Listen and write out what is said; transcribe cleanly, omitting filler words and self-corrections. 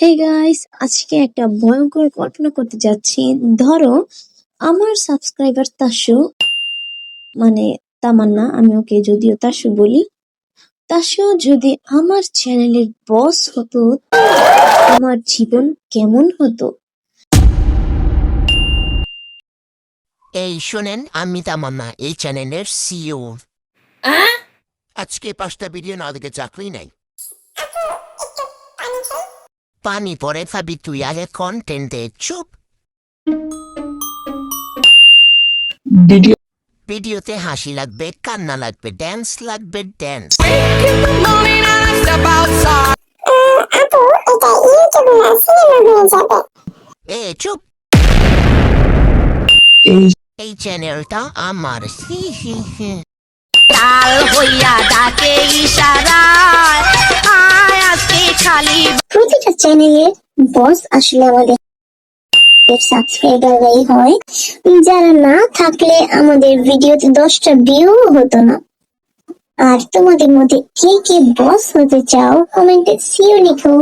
Hey guys, আজকে একটা ভয়ঙ্কর কল্পনা করতে যাচ্ছি। ধরো, আমার সাবস্ক্রাইবার তাসু, মানে তামান্না, আমি ওকে যদিও তাসু বলি। তাসু যদি আমার চ্যানেলের বস হতো, আমার জীবন কেমন হতো? এই শোনেন, আমি তামান্না, এই চ্যানেলের সিইও। আজকে 5টা ভিডিও না দেখে চাকরি নাই। পানি পরে ভাবি তুই আগে কন্টেন্টে চুপ। ভিডিওতে হাসি লাগবে, কান্না লাগবে, ড্যান্স লাগবে, ড্যান্স। এ চুপ। এই চ্যানেলটা আমার। হি হি হি। লাল হইয়া ডাকে ইশারায় আয় আজকে খালি প্রতিটা চ্যানেলের বস আসলে আমাদের সাবস্ক্রাইবাররাই হয়, যারা না থাকলে আমাদের ভিডিওতে 10টা ভিউ হতো না। আর তোমাদের মধ্যে কে কে বস হতে চাও কমেন্টে সিও লিখো।